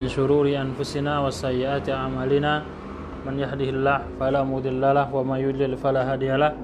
من شرور أنفسنا وسيئات أعمالنا من يهده الله فلا مضل له ومن يضلل فلا هادي له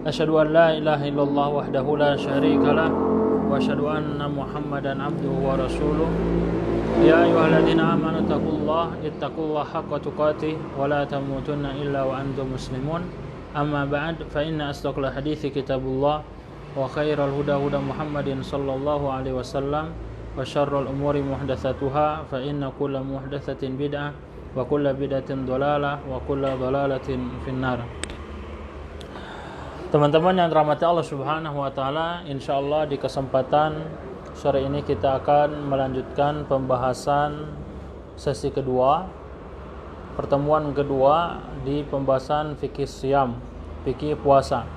أشهد أن لا إله إلا الله وحده لا شريك له وأشهد أن محمدا عبده ورسوله يا أيها الذين آمنوا اتقوا الله حق تقاته ولا تموتن إلا وأنتم مسلمون أما بعد فإن أصدق الحديث كتاب الله وخير الهدى هدى محمد صلى الله عليه وسلم وشر الأمور محدثاتها فإن كل محدثة بدعة وكل بدعة ضلالة وكل ضلالة في النار. Teman-teman yang dirahmati Allah Subhanahu wa taala, insyaallah di kesempatan sore ini kita akan melanjutkan pembahasan sesi kedua, pertemuan kedua di pembahasan fikih siyam, fikih puasa.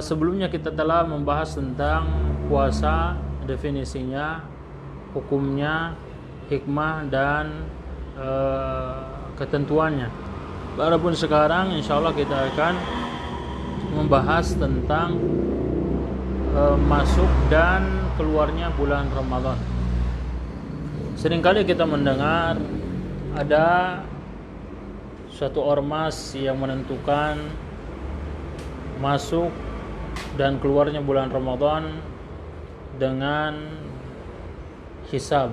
Sebelumnya kita telah membahas tentang puasa, definisinya, hukumnya, hikmah dan ketentuannya. Adapun sekarang insyaallah kita akan membahas tentang masuk dan keluarnya bulan Ramadan. Seringkali kita mendengar ada suatu ormas yang menentukan masuk dan keluarnya bulan Ramadan dengan hisab,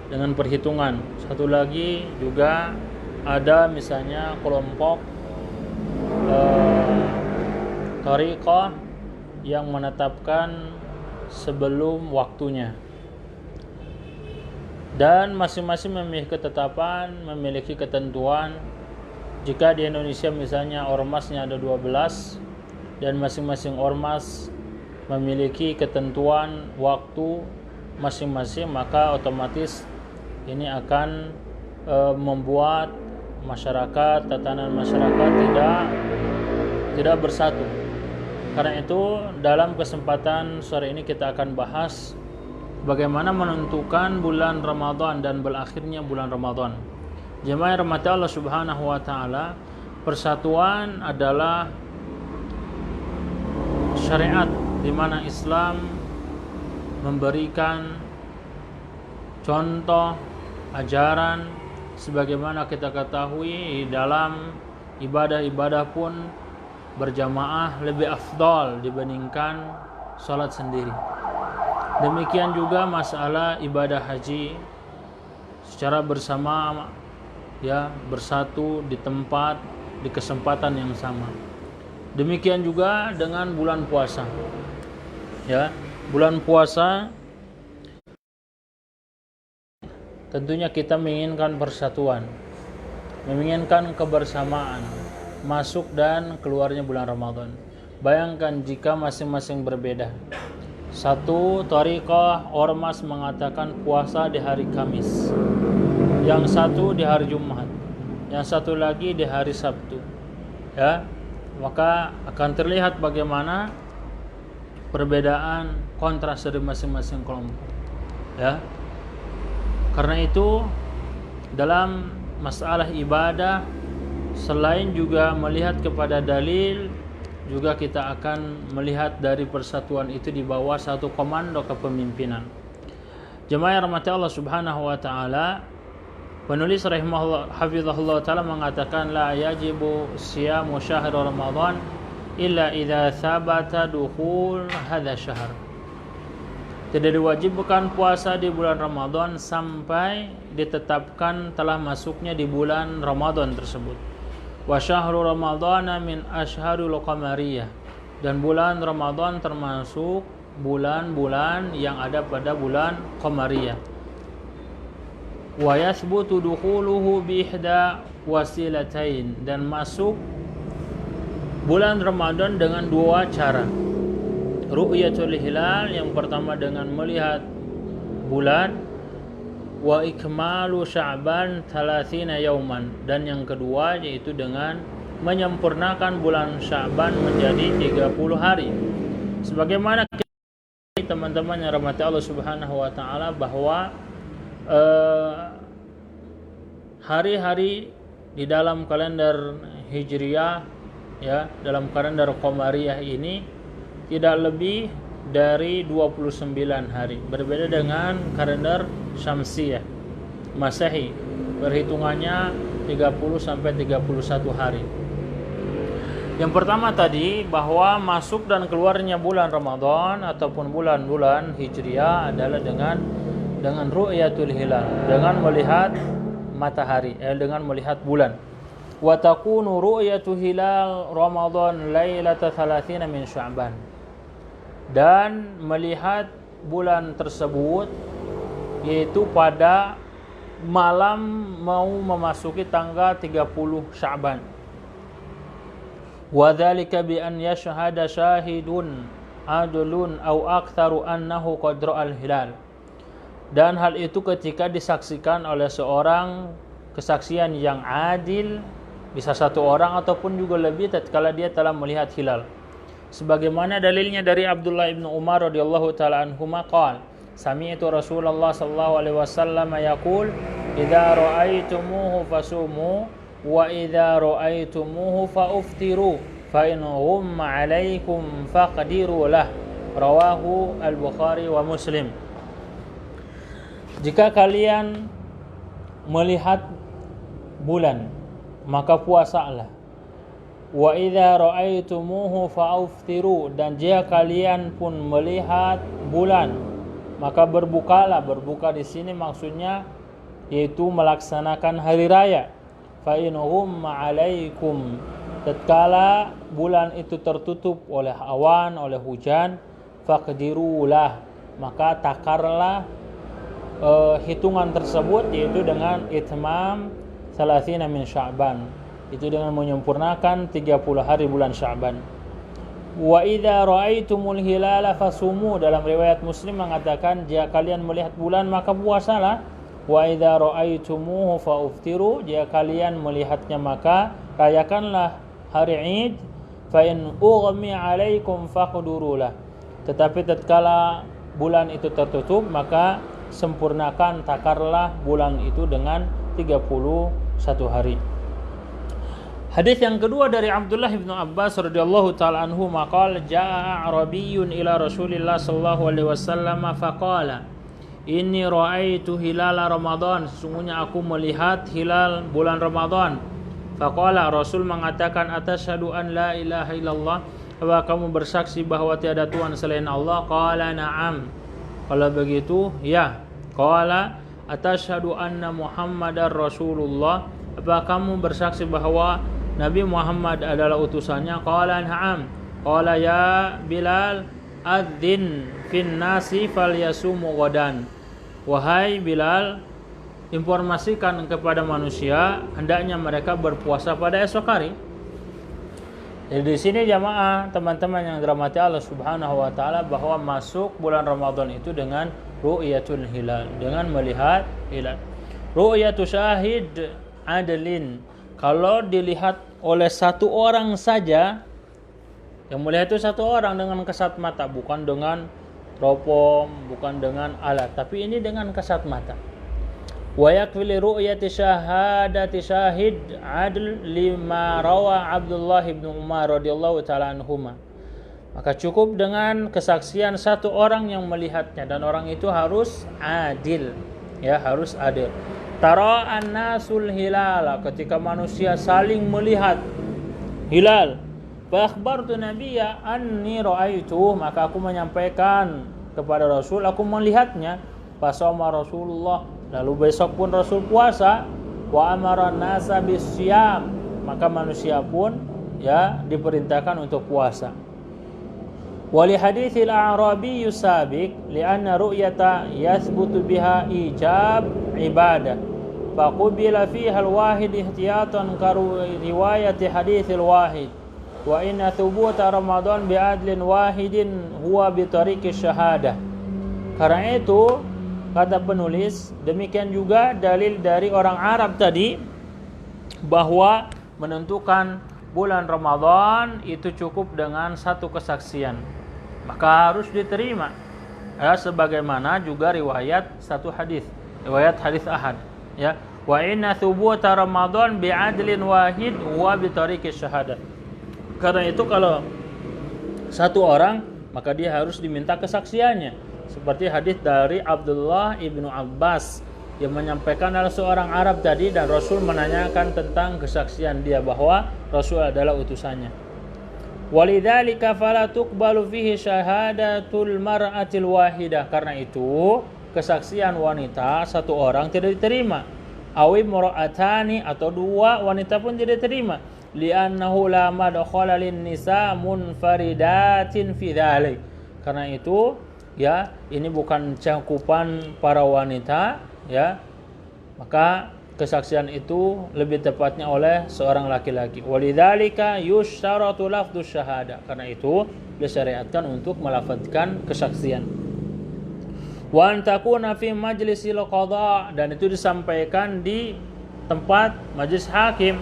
dengan perhitungan. Satu lagi juga ada misalnya kelompok thariqah yang menetapkan sebelum waktunya, dan masing-masing memiliki ketetapan, memiliki ketentuan. Jika di Indonesia misalnya ormasnya ada 12 dan masing-masing ormas memiliki ketentuan waktu masing-masing, maka otomatis ini akan membuat masyarakat, tatanan masyarakat tidak bersatu. Karena itu dalam kesempatan sore ini kita akan bahas bagaimana menentukan bulan Ramadan dan berakhirnya bulan Ramadan. Jemaah rahmati Allah Subhanahu wa taala, persatuan adalah syariat di mana Islam memberikan contoh ajaran. Sebagaimana kita ketahui, dalam ibadah-ibadah pun berjamaah lebih afdal dibandingkan salat sendiri. Demikian juga masalah ibadah haji secara bersama, ya, bersatu di tempat, di kesempatan yang sama. Demikian juga dengan bulan puasa. Ya, bulan puasa tentunya kita menginginkan persatuan, menginginkan kebersamaan, masuk dan keluarnya bulan Ramadan. Bayangkan jika masing-masing berbeda. Satu thariqah ormas mengatakan puasa di hari Kamis, yang satu di hari Jumat, yang satu lagi di hari Sabtu. Ya, maka akan terlihat bagaimana perbedaan kontras dari masing-masing kelompok. Ya. Karena itu dalam masalah ibadah, selain juga melihat kepada dalil, juga kita akan melihat dari persatuan itu di bawah satu komando kepemimpinan. Jemaah rahmati Allah Subhanahu wa taala, penulis rahimahullah hafizahullah taala mengatakan la yajibu siyamu syahr Ramadan illa idza thabata dukhul hadha syahr. Tidak diwajibkan puasa di bulan Ramadan sampai ditetapkan telah masuknya di bulan Ramadan tersebut. Wa syahru ramadhana min asyharil qamariyah, dan bulan Ramadan termasuk bulan-bulan yang ada pada bulan qamariyah. Wa yathbutu dukhuluhu bi ihda wasilatain, dan masuk bulan Ramadan dengan dua cara. Ru'yatul hilal, yang pertama dengan melihat bulan, wa ikmalu sya'ban 30 yauman, dan yang kedua yaitu dengan menyempurnakan bulan Sya'ban menjadi 30 hari. Sebagaimana teman-teman yang rahmati Allah Subhanahu wa taala, bahwa hari-hari di dalam kalender Hijriyah, ya, dalam kalender Qamariyah ini tidak lebih dari 29 hari. Berbeda dengan kalender Syamsiyah Masehi, perhitungannya 30 sampai 31 hari. Yang pertama tadi, bahwa masuk dan keluarnya bulan Ramadan ataupun bulan-bulan Hijriah adalah dengan ru'yatul hilal, dengan melihat matahari, dengan melihat bulan. Wa takunu ru'yatu hilal Ramadan lailata 30 min Sya'ban. Dan melihat bulan tersebut yaitu pada malam mau memasuki tanggal 30 Sya'ban. Wa dzalika bi an yashhada syahidun adlun aw aktsaru annahu qad ra'al hilal. Dan hal itu ketika disaksikan oleh seorang kesaksian yang adil, bisa satu orang ataupun juga lebih tatkala dia telah melihat hilal. Sebagaimana dalilnya dari Abdullah bin Umar radhiyallahu taala anhuma qala sami'tu Rasulullah sallallahu alaihi wasallam yaqul idza ra'aitumuhu fasumu wa idza ra'aitumuhu fauftiru fa in ghumma 'alaikum faqdiru lah. Rawahu al-Bukhari wa Muslim. Jika kalian melihat bulan, maka puasalah. Wa idza ra'aitumuhu fa'uftiru, dan jika kalian pun melihat bulan, maka berbukalah. Berbuka di sini maksudnya yaitu melaksanakan hari raya. Fa in ghumma 'alaikum, tatkala bulan itu tertutup oleh awan, oleh hujan, faqdirulah, maka takarlah hitungan tersebut, yaitu dengan itmam 30 min Sya'ban, itu dengan menyempurnakan 30 hari bulan Sya'ban. Wa idza ra'aitumul hilala fasumu, dalam riwayat Muslim mengatakan jika kalian melihat bulan maka puasalah. Wa idza ra'aitumuhu fa'uftiru, jika kalian melihatnya maka rayakanlah hari Id. Fa in ughmi 'alaikum faqdurulah, tetapi tatkala bulan itu tertutup maka sempurnakan, takarlah bulan itu dengan 31 hari. Hadis yang kedua dari Abdullah bin Abbas radhiyallahu taala anhu maqala jaa Arabiyyun ila Rasulillah sallallahu alaihi wasallam faqala inni ra'aitu hilala Ramadan, sesungguhnya aku melihat hilal bulan Ramadan. Faqala, Rasul mengatakan atasyhadu an la ilaha illallah, apa kamu bersaksi bahwa tiada Tuhan selain Allah? Qala na'am, kalau begitu ya. Qala atasyhadu anna Muhammadar Rasulullah, apa kamu bersaksi bahwa Nabi Muhammad adalah utusannya? Qala na'am. Qala ya Bilal adzin fin nasi falyasumu ghadan, wahai Bilal, informasikan kepada manusia hendaknya mereka berpuasa pada esok hari. Jadi di sini jamaah, teman-teman yang dirahmati Allah Subhanahu wa taala, bahwa masuk bulan Ramadan itu dengan ru'yatul hilal, dengan melihat hilal. Ru'yatu syahid adlin, kalau dilihat oleh satu orang saja, yang melihat itu satu orang dengan kasat mata, bukan dengan teropong, bukan dengan alat, tapi ini dengan kasat mata. Wa yakfi li ru'yati syahadati syahid adl lima rawa Abdullah bin Umar radhiyallahu taala anhuma, maka cukup dengan kesaksian satu orang yang melihatnya, dan orang itu harus adil, ya, harus adil. Tara an-nasul hilala, ketika manusia saling melihat hilal, fa akhbartu nabiyya anni ra'aitu, maka aku menyampaikan kepada Rasul aku melihatnya. Fasama Rasulullah, lalu besok pun Rasul puasa. Wa amara nasa bisyam, maka manusia pun ya diperintahkan untuk puasa. Wa li haditsil a'rabi yusabiq li'anna ru'yata yathbutu biha ijab ibadah faqubila fiha al-wahid ihtiyatan ka riwayati haditsil wahid wa inna thubuta Ramadan bi'adlin wahidin huwa bi tariqi syahadah. Karena itu kata penulis, demikian juga dalil dari orang Arab tadi bahwa menentukan bulan Ramadan itu cukup dengan satu kesaksian, maka harus diterima. Ya, sebagaimana juga riwayat satu hadis, riwayat hadis ahad, ya. Wa inna thubuta Ramadan bi'adlin wahid wa bi tariqi syahadah. Karena itu kalau satu orang maka dia harus diminta kesaksiannya. Seperti hadis dari Abdullah ibnu Abbas yang menyampaikan adalah seorang Arab tadi, dan Rasul menanyakan tentang kesaksian dia bahwa Rasul adalah utusannya. Walidzalika fala tuqbalu fihi syahadatul mar'atil wahidah, karena itu kesaksian wanita satu orang tidak diterima. Awi mura'atani, atau dua wanita pun tidak diterima. Li'annahu la madkhala lin nisa munfaridatin fi dzalik. Karena itu ya, ini bukan cakupan para wanita ya. Maka kesaksian itu lebih tepatnya oleh seorang laki-laki. Walidzalika yusyaratu lafdzus syahadah. Karena itu disyariatkan untuk melafadzkan kesaksian. Wa an takuna fi majlisil qada, dan itu disampaikan di tempat majlis hakim.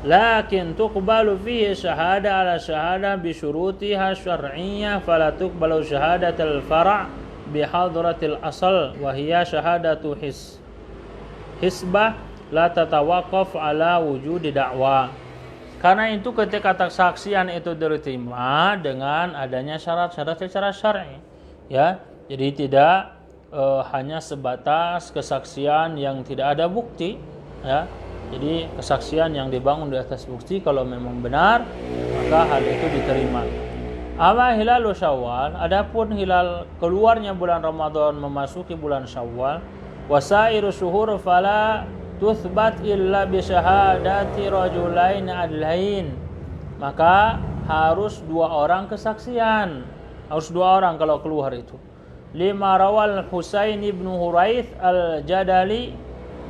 Lakin tuqbalu fihi syahada ala syahada bi syurutiha syar'iyyah, fala tuqbalu syahadatul far' bi hadratil asal wa hiya syahadatu hisbah la tatawaqqaf ala wujudi da'wa. Karena itu ketika kesaksian itu diterima dengan adanya syarat-syarat secara syar'i ya. Jadi tidak hanya sebatas kesaksian yang tidak ada bukti ya. Jadi kesaksian yang dibangun di atas bukti, kalau memang benar maka hal itu diterima. Ama hilalu Syawal, adapun hilal keluarnya bulan Ramadan memasuki bulan Syawal, wasairu syuhur fala tuthbat illa bi syahadati rajulain adlain. Maka harus dua orang kesaksian. Harus dua orang kalau keluar itu. Lima rawal Husain ibnu Huraith al-Jadali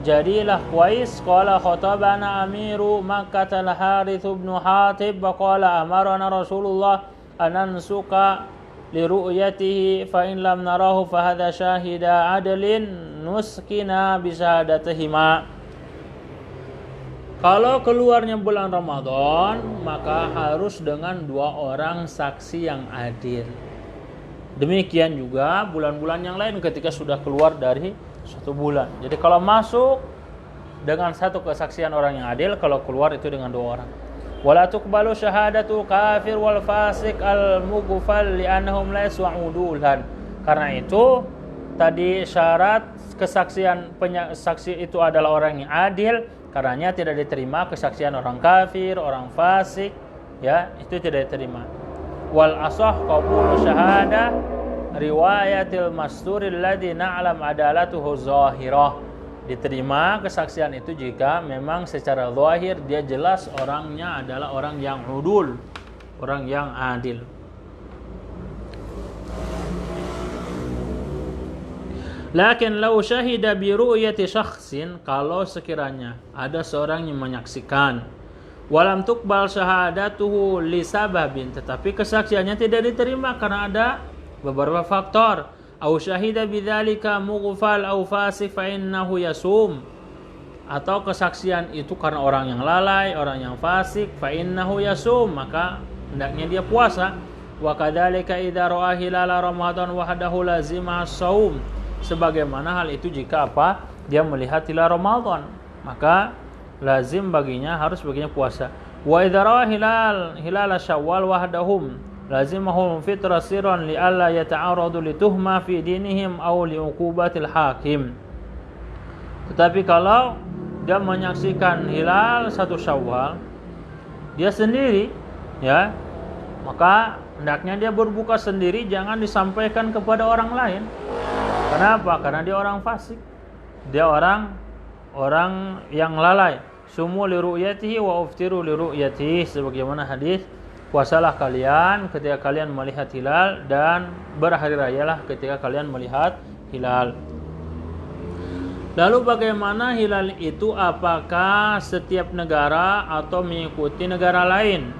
jadilah Qais qala khatabana amiru Makkah al-Harith ibnu Hatib wa qala amarana Rasulullah anansuka li ru'yatihi fa in lam narahu fa hadha syahida adlin nuskina bi syahadatihima. Kalau keluarnya bulan Ramadan maka harus dengan dua orang saksi yang adil. Demikian juga bulan-bulan yang lain ketika sudah keluar dari satu bulan. Jadi kalau masuk dengan satu kesaksian orang yang adil, kalau keluar itu dengan dua orang. Wala tuqbalu syahadatu kafir wal fasik al mughfal li'annahum la yas'udulan. Karena itu tadi syarat kesaksian saksi itu adalah orang yang adil, karenanya tidak diterima kesaksian orang kafir, orang fasik ya, itu tidak diterima. Wal asah qabulu syahadah riwayatil masturil ladzi na'lam adalatuhu zahirah. Diterima kesaksian itu jika memang secara zahir dia jelas orangnya adalah orang yang udul, orang yang adil. Lakin law syahida bi ru'yati syakhsin, kalau sekiranya ada seorang yang menyaksikan, walam tuqbal syahadatuhu li sababin, tetapi kesaksiannya tidak diterima karena ada beberapa faktor. Au syahida bidzalika mughfal au fasik fa innahu yasum, atau kesaksian itu karena orang yang lalai, orang yang fasik, fa innahu yasum, maka hendaknya dia puasa. Wa kadzalika idza ra'a hilala ramadan wahdahu lazima as-shaum, sebagaimana hal itu jika apa? Dia melihat hilal Ramadan, maka lazim baginya harus puasa. Wa idza ra'a hilal Syawal wahdahum lazimahum fitra sirran li alla yata'arradu li tuhma fi dinihim aw li uqubatil hakim. Tetapi kalau dia menyaksikan hilal 1 Syawal dia sendiri ya, maka hendaknya dia berbuka sendiri, jangan disampaikan kepada orang lain. Kenapa? Karena dia orang fasik, dia orang yang lalai. Sumu li ru'yatihi wa uftiru li ru'yatihi, sebagaimana hadis, puasalah kalian ketika kalian melihat hilal dan berhari rayalah ketika kalian melihat hilal. Lalu bagaimana hilal itu? Apakah setiap negara atau mengikuti negara lain?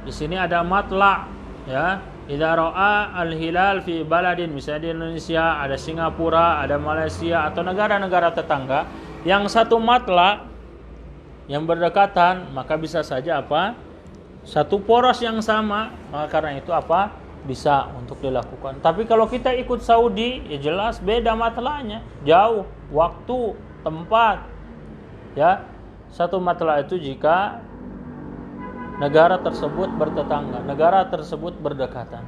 Di sini ada matla ya. Idza ra'a al-hilal fi baladin, misalnya di Indonesia, ada Singapura, ada Malaysia atau negara-negara tetangga yang satu matla yang berdekatan, maka bisa saja apa? Satu poros yang sama, maka karena itu apa? Bisa untuk dilakukan. Tapi kalau kita ikut Saudi, ya jelas beda matlanya, jauh waktu, tempat. Ya, satu matla itu jika negara tersebut bertetangga, negara tersebut berdekatan.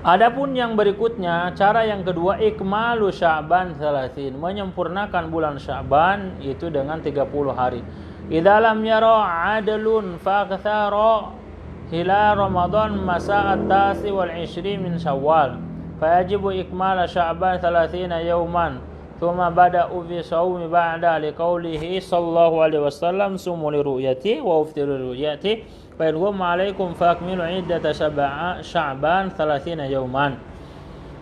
Adapun yang berikutnya, cara yang kedua, ikmalu Sya'ban 30, menyempurnakan bulan Sya'ban itu dengan 30 hari. Idza lam yara 'adlun fa'aktsara hilal Ramadan masa at-tasi wal 20 min Syawal. Fayajibu ikmal Sya'ban 30 yawman. Thumma bada'u fi shaumi ba'da liqaulihi sallallahu alaihi wasallam sumu li ru'yati wa uftiru li ru'yati. Fa in hum 'alaikum fakmilu 'iddata Sya'ban 30 yauman.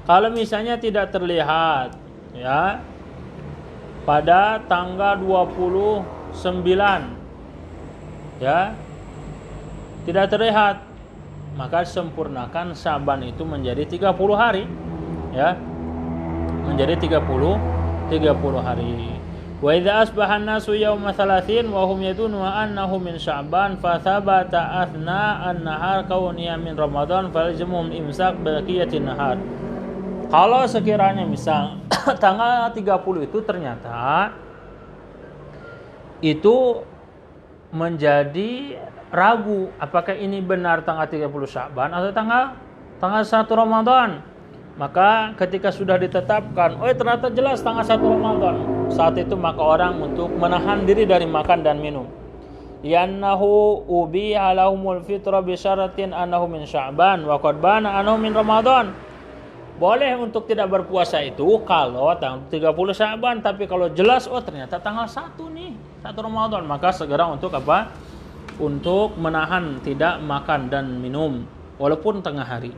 Kalau misalnya tidak terlihat ya pada tanggal 29 ya tidak terlihat, maka sempurnakan Sya'ban itu menjadi 30 hari ya. Menjadi 30 hari. Wa idza asbaha an-nasu yawma 30 wa hum yadunnu annahu min Sya'ban fa thabata athna an-nahar kauniya min Ramadan falzimhum imsak baqiyatin nahar. Kalau sekiranya misal tanggal 30 itu ternyata itu menjadi ragu apakah ini benar tanggal 30 Sya'ban atau tanggal 1 Ramadan. Maka ketika sudah ditetapkan, ternyata jelas tanggal 1 Ramadan. Saat itu maka orang untuk menahan diri dari makan dan minum. Li'annahu ubiha lahumul fitra bi syaratin annahu min Sya'ban wa qad bana annahu min Ramadan. Boleh untuk tidak berpuasa itu kalau tanggal 30 Sya'ban, tapi kalau jelas ternyata tanggal 1 nih, 1 Ramadan, maka segera untuk apa? Untuk menahan tidak makan dan minum walaupun tengah hari.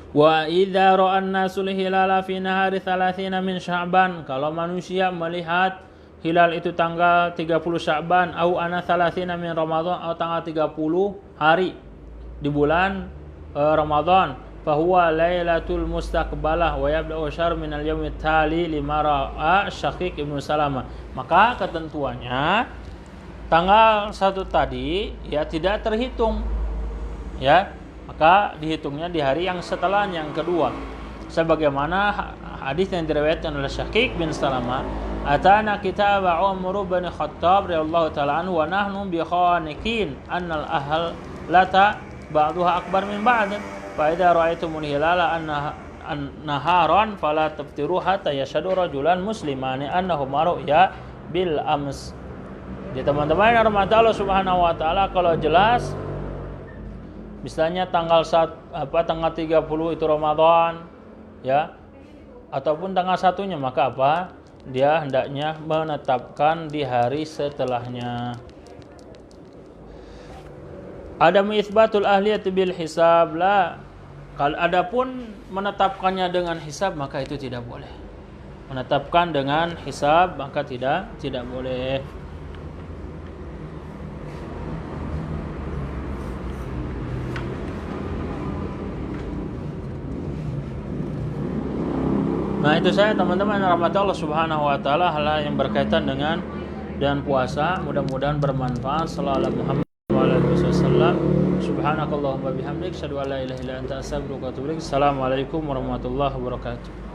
Wa idza ra'an nasul hilala fi nahari 30 min Sya'ban, kalau manusia melihat hilal itu tanggal 30 Sya'ban au ana 30 min Ramadan, atau tanggal 30 hari di bulan Ramadan, fahuwa lailatul mustaqbalah wa yabda'u syahr min al-yawm at-tali lima ra'a Syaqiq Ibnu Salamah. Maka ketentuannya tanggal 1 tadi ya tidak terhitung ya, maka dihitungnya di hari yang setelahnya, yang kedua. Sebagaimana hadis yang diriwayatkan oleh Syaqiq bin Salamah, atana kitab Umar bin Khattab radhiyallahu ta'ala anhu wa nahnu bi khaniqin annal ahl lata ba'daha akbar min ba'd fa idza ra'aytumul hilala naharan fala taftiru hatta yashhadu rajulan muslimani annahuma ru'ya bil ams. Jadi teman-teman yang rahmat Allah Subhanahu wa taala, kalau jelas misalnya tanggal 30 itu Ramadan ya, ataupun tanggal 1-nya, maka apa? Dia hendaknya menetapkan di hari setelahnya. Ada isbatul ahliyat bil hisab la. Kalau adapun menetapkannya dengan hisab maka itu tidak boleh. Menetapkan dengan hisab maka tidak boleh. Nah, itu saya teman-teman rahmat Allah Subhanahu wa taala, hal yang berkaitan dengan dan puasa. Mudah-mudahan bermanfaat. Sallallahu Muhammad wa alihi wasallam. Subhanakallahumma bihamdik, asyhadu an la ilaha illa anta, astaghfiruka wa atubu ilaik. Assalamualaikum warahmatullahi wabarakatuh.